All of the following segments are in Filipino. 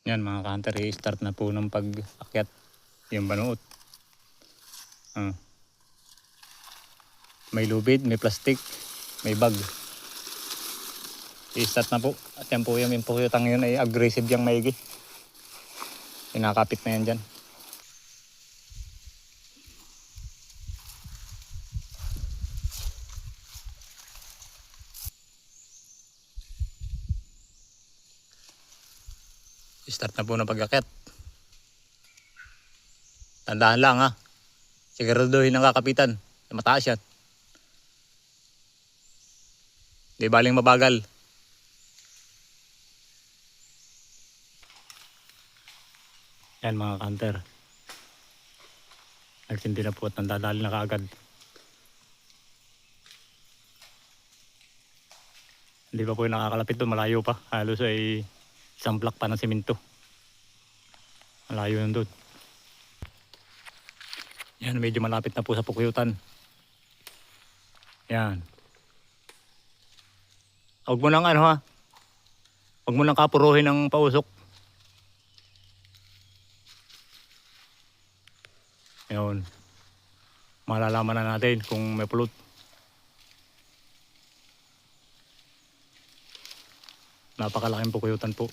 Yan mga ka-hunter, i-start na po ng pag-akyat yung banuot. May lubid, may plastic, may bag. I-start na po. At yan po yung pukutang yun ay aggressive yung maigi. Kinakapit na yan dyan. I-start na po ng pag-akyat. Tandaan lang ha. Siguraduhin ang kakapitan. Mataas yan. Di baling mabagal. Yan mga ka-hunter. Nagsindi na po at nandadali na kaagad. Hindi pa po yung nakakalapit doon. Malayo pa. Halos ay isang block pa ng simento. Malayo yun doon. Yan, medyo malapit na po sa pukuyutan. Yan. Huwag mo nang ano ha. Huwag mo nang kapuruhin ng pausok. Yun. Malalaman na natin kung may pulot. Napakalaking pukuyutan po.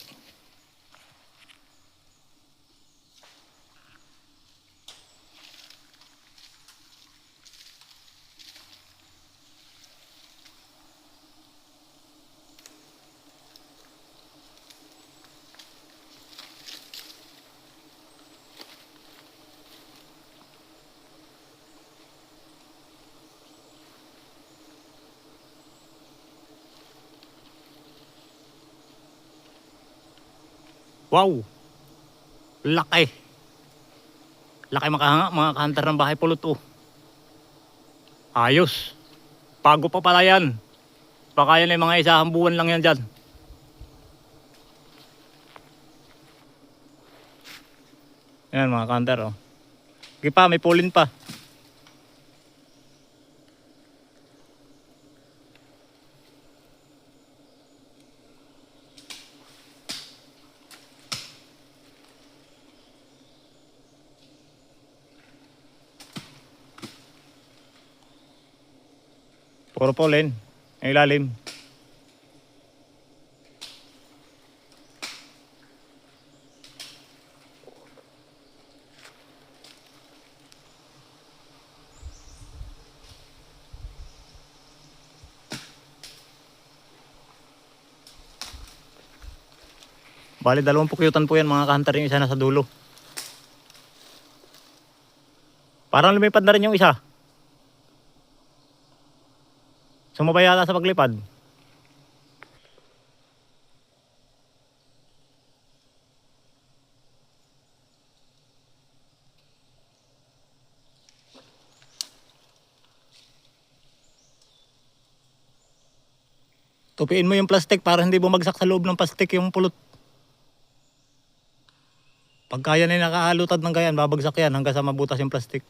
Wow! Laki! Laki mga ka-hunter ng bahay pulot oh. Ayos! Bago pa pala yan. Baka yan ay mga isang buwan lang yan dyan. Yan mga ka-hunter oh. Sige pa, may pulin pa. Puro pollen. Ang ilalim. Bali, 2 pukuyutan po yan mga ka-hunter. Yung isa na sa dulo. Parang lumipad na rin yung isa. Sumabay yata sa paglipad. Tupiin mo yung plastic para hindi bumagsak sa loob ng plastic yung pulot. Pagka yan ay nakahalutad ng ganyan, babagsak yan hanggang sa mabutas yung plastic.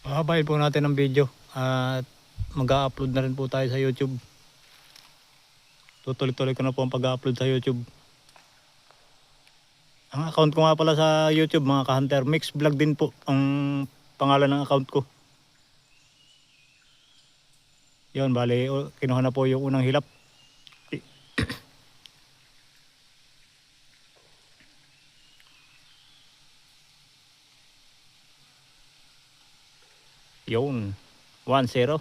Pahabayin po natin ang video at mag-a-upload na rin po tayo sa YouTube. Tutuloy-tuloy ko na po ang pag-upload sa YouTube. Ang account ko nga pala sa YouTube mga ka-hunter, Mix Vlog din po ang pangalan ng account ko. Yun, bali kinuha na po yung unang hilap. Yun, 1-0.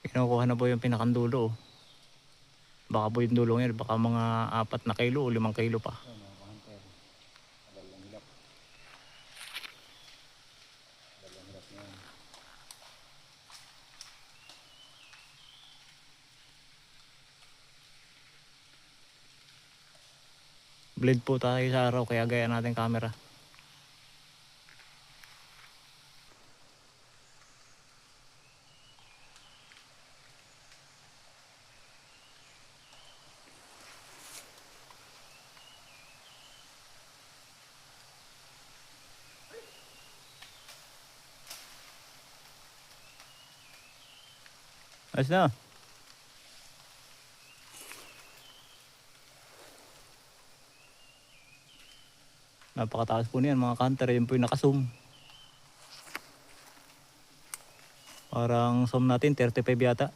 Kinukuha na po yung pinakandulo. Baka po yung dulong yan, baka mga 4 na kilo o 5 kilo pa. Nag-blend po tayo sa araw kaya gaya natin camera. Ayos na. Napakataas po niyan mga kanter. Yun po yung naka-zoom. Parang zoom natin 35 yata.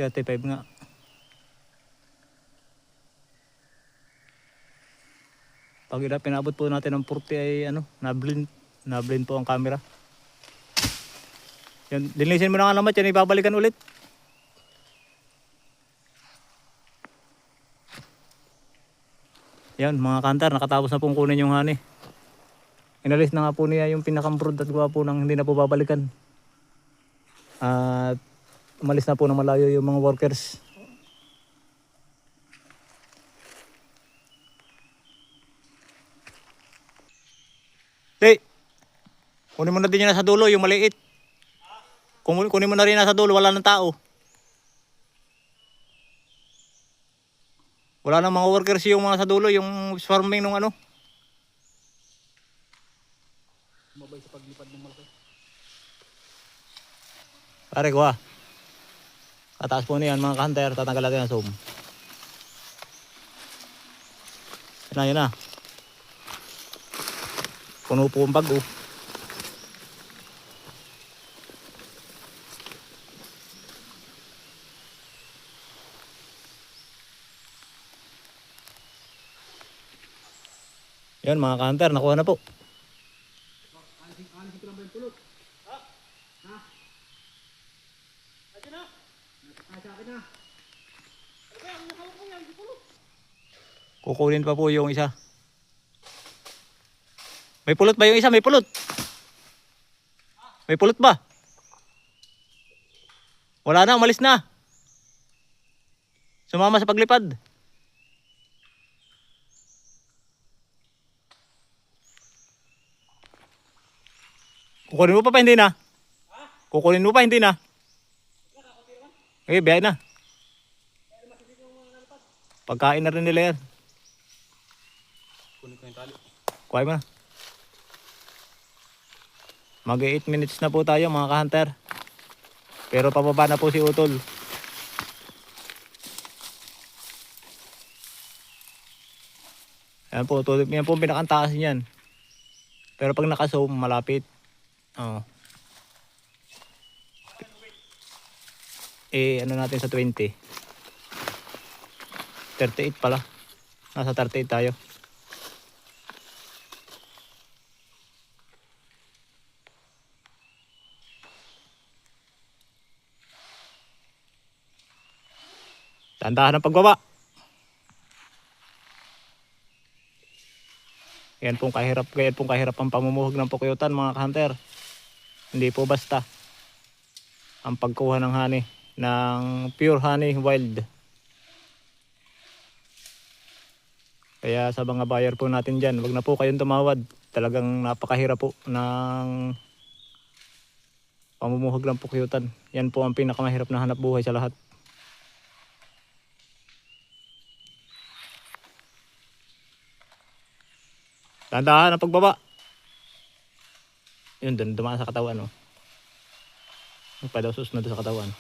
35 nga. Pag pinabot po natin ng 40 ay na-blend po ang camera. Yan, linisin mo na nga naman yan, ibabalikan ulit. Yan mga kantar, nakatapos na pong kunin yung honey. Inalis na nga po niya yung pinakambrod at gawa po nang hindi na po babalikan. At umalis na po ng malayo yung mga workers. Hey, kunin mo na din yung nasa dulo, yung maliit. Kunin mo na rin nasa dulo, wala ng tao. Wala nang mga workers yung mga sa dulo, yung swarming nung ano. Mabay sa paglipad ng malaki. Pare ko kataas po niyan mga kanter, tatanggal natin ang zoom. Yun na. Puno po ang bag Yan mga kanter, nakuha na po. Kukunin pa po yung isa. May pulot ba yung isa? May pulot. May pulot ba? Wala na, umalis na. Sumama sa paglipad. Kukunin mo pa hindi na? Kukunin mo pa hindi na? Biyay na. Pagkain na rin nila yan. Kunin ko yung tali. Kuhay mo na. Mag 8 minutes na po tayo mga ka-hunter. Pero pababa na po si Utol. Yan po, yan po pinakantaas niyan. Pero pag naka-zoom, malapit. Ano natin sa 20. 38 pala. Nasa 38 tayo. Tandahan ang pagbaba. Yan pong kahirap ang pamumuhog ng pukuyutan mga ka-hunter. Hindi po basta ang pagkuha ng honey, ng pure honey wild. Kaya sa mga buyer po natin dyan, wag na po kayong tumawad. Talagang napakahirap po ng pamumuhog ng pukuyutan. Yan po ang pinakamahirap na hanap buhay sa lahat. Dahan-dahan ang pagbaba. Yun, dumaan sa katawan. Yung pa daw susunod sa katawan.